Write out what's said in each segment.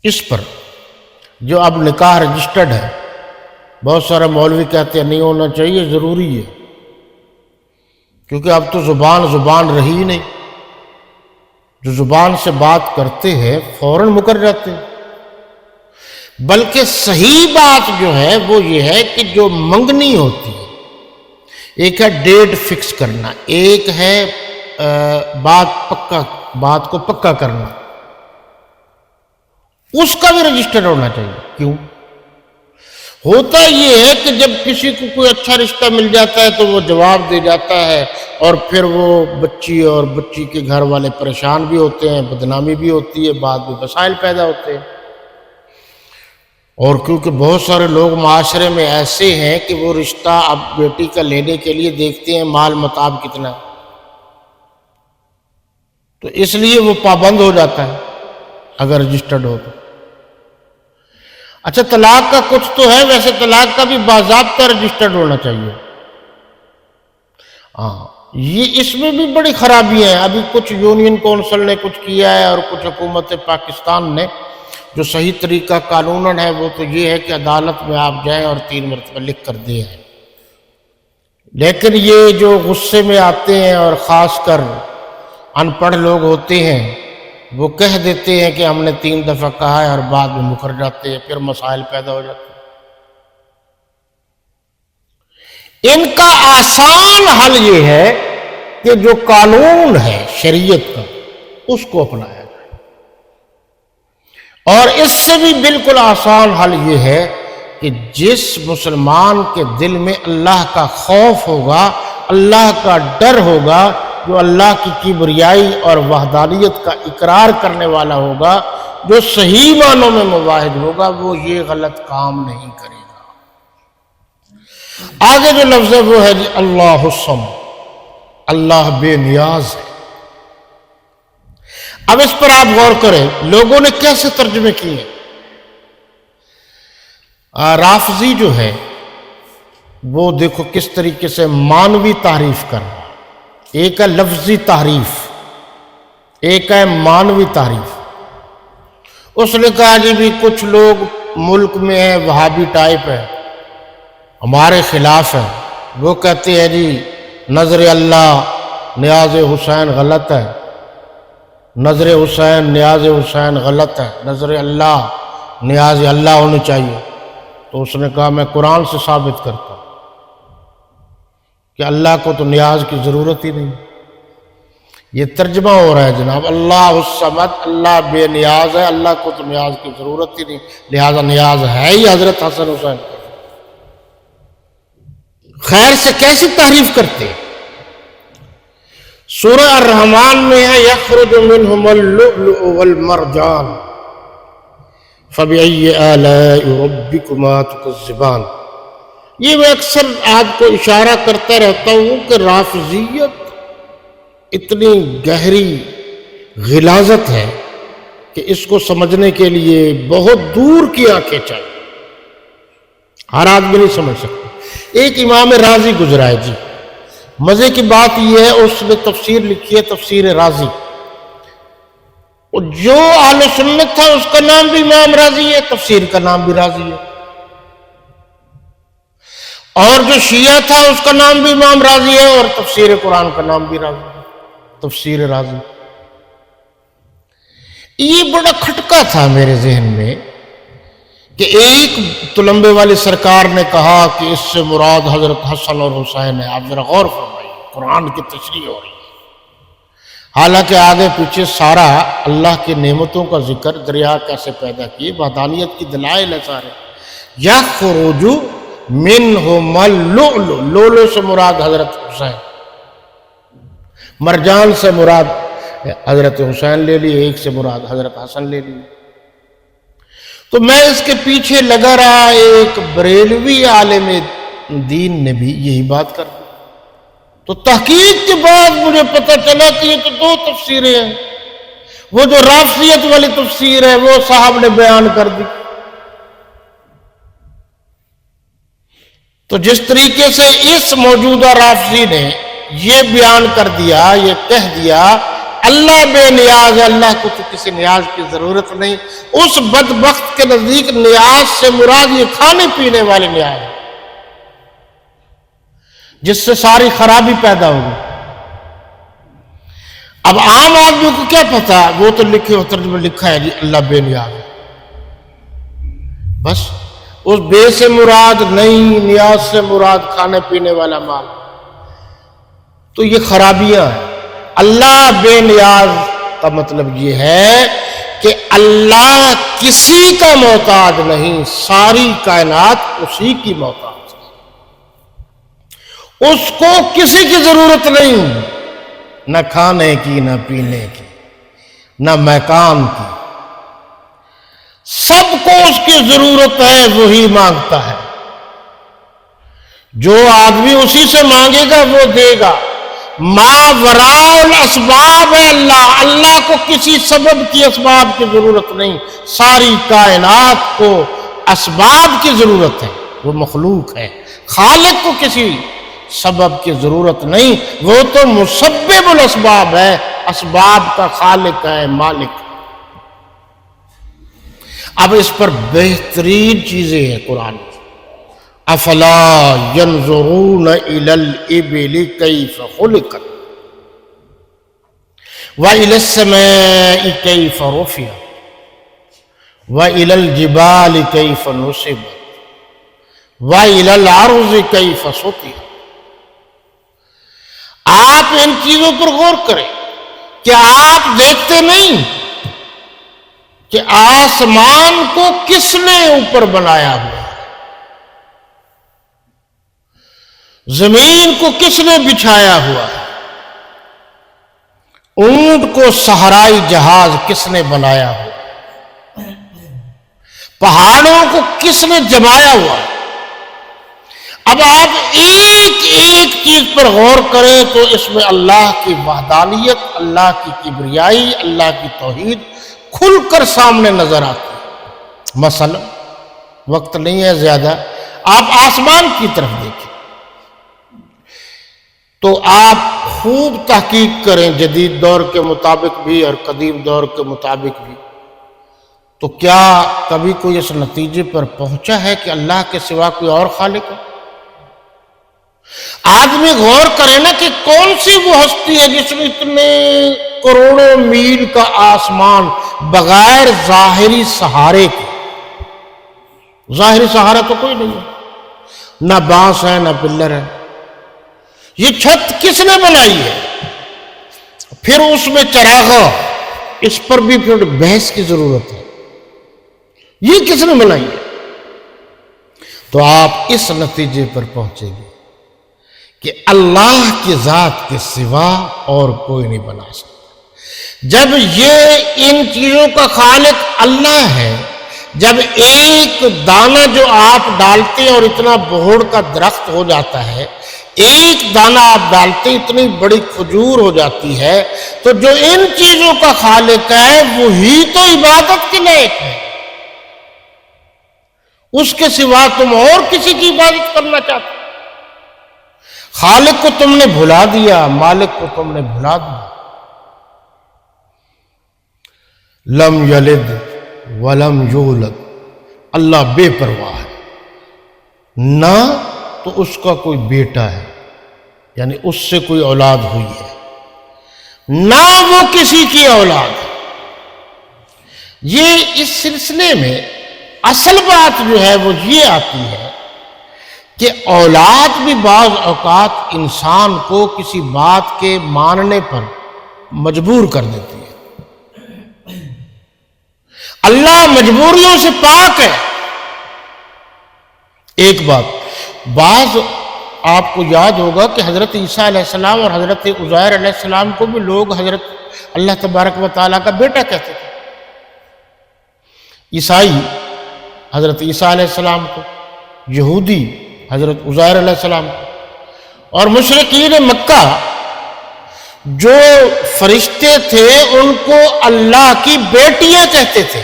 اس پر جو اب نکاح رجسٹرڈ ہے، بہت سارے مولوی کہتے ہیں نہیں ہونا چاہیے، ضروری ہے، کیونکہ اب تو زبان رہی ہی نہیں، جو زبان سے بات کرتے ہیں فوراً مکر جاتے ہیں۔ بلکہ صحیح بات جو ہے وہ یہ ہے کہ جو منگنی ہوتی ہے، ایک ہے ڈیٹ فکس کرنا، ایک ہے بات کو پکا کرنا، اس کا بھی رجسٹر ہونا چاہیے۔ کیوں؟ ہوتا یہ ہے کہ جب کسی کو کوئی اچھا رشتہ مل جاتا ہے تو وہ جواب دے جاتا ہے، اور پھر وہ بچی اور بچی کے گھر والے پریشان بھی ہوتے ہیں، بدنامی بھی ہوتی ہے، بعد میں مسائل پیدا ہوتے ہیں۔ اور کیونکہ بہت سارے لوگ معاشرے میں ایسے ہیں کہ وہ رشتہ اب بیٹی کا لینے کے لیے دیکھتے ہیں مال متاع کتنا ہے، تو اس لیے وہ پابند ہو جاتا ہے اگر رجسٹرڈ ہو تو۔ اچھا، طلاق کا کچھ تو ہے، ویسے طلاق کا بھی باضابطہ رجسٹرڈ ہونا چاہیے۔ یہ اس میں بھی بڑی خرابیاں ہیں۔ ابھی کچھ یونین کونسل نے کچھ کیا ہے اور کچھ حکومت پاکستان نے، جو صحیح طریقہ قانوناً ہے وہ تو یہ ہے کہ عدالت میں آپ جائیں اور 3 مرتبہ لکھ کر دیں ہیں، لیکن یہ جو غصے میں آتے ہیں اور خاص کر ان پڑھ لوگ ہوتے ہیں، وہ کہہ دیتے ہیں کہ ہم نے 3 دفعہ کہا ہے اور بعد میں مکر جاتے ہیں، پھر مسائل پیدا ہو جاتے ہیں۔ ان کا آسان حل یہ ہے کہ جو قانون ہے شریعت کا اس کو اپنایا جائے، اور اس سے بھی بالکل آسان حل یہ ہے کہ جس مسلمان کے دل میں اللہ کا خوف ہوگا، اللہ کا ڈر ہوگا، جو اللہ کی کبریائی اور وحدانیت کا اقرار کرنے والا ہوگا، جو صحیح معنوں میں موحد ہوگا، وہ یہ غلط کام نہیں کرے گا۔ آگے جو لفظ ہے وہ ہے جی اللہ الصمد، اللہ بے نیاز ہے۔ اب اس پر آپ غور کریں لوگوں نے کیسے ترجمے کیے۔ رافضی جو ہے وہ دیکھو کس طریقے سے مانوی تعریف کر رہا ہے، ایک ہے لفظی تعریف، ایک ہے مانوی تعریف۔ اس نے کہا جی بھی کچھ لوگ ملک میں ہیں وہابی ٹائپ ہے، ہمارے خلاف ہے، وہ کہتے ہیں جی نظر اللہ نیاز حسین غلط ہے، نظر حسین نیاز حسین غلط ہے، نظر اللہ نیاز اللہ ہونی چاہیے۔ تو اس نے کہا میں قرآن سے ثابت کرتا ہوں کہ اللہ کو تو نیاز کی ضرورت ہی نہیں۔ یہ ترجمہ ہو رہا ہے جناب، اللہ الصمد، اللہ بے نیاز ہے، اللہ کو تو نیاز کی ضرورت ہی نہیں، لہذا نیاز ہے ہی حضرت حسن حسین۔ خیر سے کیسی تعریف کرتے ہیں؟ سورہ الرحمن میں ہے یخرج منہم اللؤلؤ والمرجان فبأي آلاء ربكما تكذبان۔ یہ میں اکثر آپ کو اشارہ کرتا رہتا ہوں کہ رافضیت اتنی گہری غلاظت ہے کہ اس کو سمجھنے کے لیے بہت دور کی آنکھیں چاہیے، ہر آدمی نہیں سمجھ سکتا۔ ایک امام رازی گزرا ہے جی، مزے کی بات یہ ہے اس نے تفسیر لکھی ہے، تفسیر رازی، جو اہل سنت تھا اس کا نام بھی امام رازی ہے، تفسیر کا نام بھی رازی ہے، اور جو شیعہ تھا اس کا نام بھی امام رازی ہے، اور تفسیر قرآن کا نام بھی رازی ہے، تفسیر رازی۔ یہ بڑا کھٹکا تھا میرے ذہن میں کہ ایک تلمبے والی سرکار نے کہا کہ اس سے مراد حضرت حسن اور حسین ہے۔ آپ ذرا غور فرمائیے، قرآن کی تشریح ہو رہی ہے، حالانکہ آگے پیچھے سارا اللہ کی نعمتوں کا ذکر، دریا کیسے پیدا کیے، وحدانیت کی دلائل ہے سارے۔ یخرج منہم اللؤلؤ، لولو سے مراد حضرت حسین، مرجان سے مراد حضرت حسین لے لی، ایک سے مراد حضرت حسن لے لی۔ تو میں اس کے پیچھے لگا رہا، ایک بریلوی عالم دین نے بھی یہی بات کر دی، تو تحقیق کے بعد مجھے پتہ چلا کہ یہ تو 2 تفسیریں ہیں۔ وہ جو رافضیت والی تفسیر ہے وہ صاحب نے بیان کر دی۔ تو جس طریقے سے اس موجودہ رافضی نے یہ بیان کر دیا، یہ کہہ دیا، اللہ بے نیاز ہے، اللہ کو تو کسی نیاز کی ضرورت نہیں۔ اس بدبخت کے نزدیک نیاز سے مراد یہ کھانے پینے والے نیاز ہے جس سے ساری خرابی پیدا ہوگی۔ اب عام آدمی کو کیا پتا، وہ تو لکھے ہو ترجمے میں لکھا ہے جی اللہ بے نیاز ہے، بس اس بے سے مراد نہیں، نیاز سے مراد کھانے پینے والا مال، تو یہ خرابیاں ہیں۔ اللہ بے نیاز کا مطلب یہ ہے کہ اللہ کسی کا محتاج نہیں، ساری کائنات اسی کی محتاج ہے، اس کو کسی کی ضرورت نہیں، نہ کھانے کی، نہ پینے کی، نہ مکان کی، سب کو اس کی ضرورت ہے، وہی مانگتا ہے۔ جو آدمی اسی سے مانگے گا وہ دے گا۔ ما وراء الاسباب ہے اللہ کو کسی سبب کی، اسباب کی ضرورت نہیں، ساری کائنات کو اسباب کی ضرورت ہے، وہ مخلوق ہے۔ خالق کو کسی سبب کی ضرورت نہیں، وہ تو مسبب الاسباب ہے، اسباب کا خالق ہے، مالک ہے۔ اب اس پر بہترین چیزیں ہیں قرآن کی۔ افلا ينظرون الى الابل كيف خلقت والى السماء كيف رفعت والى الجبال كيف نصبت والى الارض كيف سطحت۔ آپ ان چیزوں پر غور کریں کہ آپ دیکھتے نہیں کہ آسمان کو کس نے اوپر بنایا ہوا، زمین کو کس نے بچھایا ہوا ہے، اونٹ کو صحرائی جہاز کس نے بنایا ہوا، پہاڑوں کو کس نے جمایا ہوا۔ اب آپ ایک ایک چیز پر غور کریں تو اس میں اللہ کی وحدانیت، اللہ کی کبریائی، اللہ کی توحید کھل کر سامنے نظر آتی ہے۔ مثلا وقت نہیں ہے زیادہ، آپ آسمان کی طرف دیکھیں تو آپ خوب تحقیق کریں، جدید دور کے مطابق بھی اور قدیم دور کے مطابق بھی، تو کیا کبھی کوئی اس نتیجے پر پہنچا ہے کہ اللہ کے سوا کوئی اور خالق ہے؟ آدمی غور کرے نا کہ کون سی وہ ہستی ہے جس میں اتنے کروڑوں میل کا آسمان بغیر ظاہری سہارے کے، ظاہری سہارا تو کوئی نہیں ہے، نہ بانس ہے نہ پلر ہے، یہ چھت کس نے بنائی ہے؟ پھر اس میں چراغا، اس پر بھی پھر بحث کی ضرورت ہے، یہ کس نے بنائی ہے؟ تو آپ اس نتیجے پر پہنچیں گے کہ اللہ کی ذات کے سوا اور کوئی نہیں بنا سکتا۔ جب یہ ان چیزوں کا خالق اللہ ہے، جب ایک دانہ جو آپ ڈالتے ہیں اور اتنا بہوڑ کا درخت ہو جاتا ہے، ایک دانہ آپ ڈالتے اتنی بڑی کھجور ہو جاتی ہے، تو جو ان چیزوں کا خالق ہے وہی تو عبادت کے لائق ہے، اس کے سوا تم اور کسی کی عبادت کرنا چاہتے؟ خالق کو تم نے بھلا دیا، مالک کو تم نے بھلا دیا۔ لم یلد ولم یولد، اللہ بے پرواہ ہے، نہ تو اس کا کوئی بیٹا ہے، یعنی اس سے کوئی اولاد ہوئی ہے، نہ وہ کسی کی اولاد ہے۔ یہ اس سلسلے میں اصل بات جو ہے وہ یہ آتی ہے کہ اولاد بھی بعض اوقات انسان کو کسی بات کے ماننے پر مجبور کر دیتی ہے۔ اللہ مجبوریوں سے پاک ہے۔ ایک بات، بعض آپ کو یاد ہوگا کہ حضرت عیسیٰ علیہ السلام اور حضرت عزیر علیہ السلام کو بھی لوگ حضرت اللہ تبارک و تعالیٰ کا بیٹا کہتے تھے۔ عیسائی حضرت عیسیٰ علیہ السلام کو، یہودی حضرت عزیر علیہ السلام کو، اور مشرکین مکہ جو فرشتے تھے ان کو اللہ کی بیٹیاں کہتے تھے۔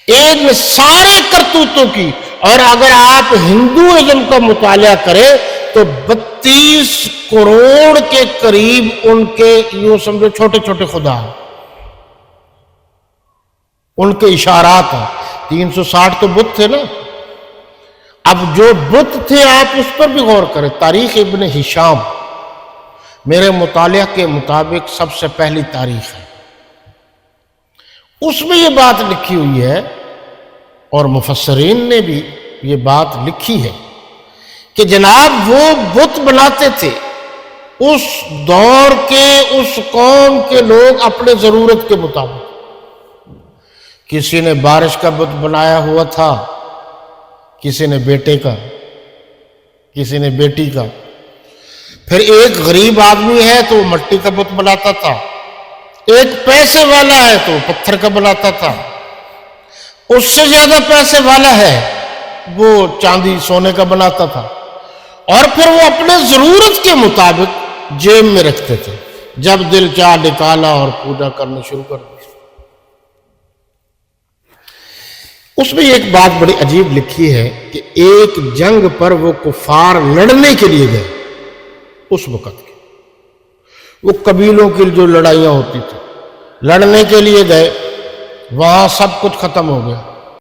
ان سارے کرتوتوں کی، اور اگر آپ ہندوازم کا مطالعہ کریں تو 32 کروڑ کے قریب ان کے یوں سمجھو چھوٹے چھوٹے خدا ہیں، ان کے اشارات ہیں۔ 360 تو بت تھے نا۔ اب جو بت تھے آپ اس پر بھی غور کریں۔ تاریخ ابن ہشام میرے مطالعہ کے مطابق سب سے پہلی تاریخ ہے، اس میں یہ بات لکھی ہوئی ہے اور مفسرین نے بھی یہ بات لکھی ہے کہ جناب وہ بت بناتے تھے اس دور کے اس قوم کے لوگ اپنے ضرورت کے مطابق۔ کسی نے بارش کا بت بنایا ہوا تھا، کسی نے بیٹے کا، کسی نے بیٹی کا، پھر ایک غریب آدمی ہے تو وہ مٹی کا بت بناتا تھا، ایک پیسے والا ہے تو وہ پتھر کا بناتا تھا، اس سے زیادہ پیسے والا ہے وہ چاندی سونے کا بناتا تھا، اور پھر وہ اپنے ضرورت کے مطابق جیب میں رکھتے تھے، جب دل چاہ نکالا اور پوجا کرنا شروع کر دی۔ اس میں ایک بات بڑی عجیب لکھی ہے کہ ایک جنگ پر وہ کفار لڑنے کے لیے گئے، اس وقت کے وہ قبیلوں کی جو لڑائیاں ہوتی تھی، لڑنے کے لیے گئے، وہاں سب کچھ ختم ہو گیا،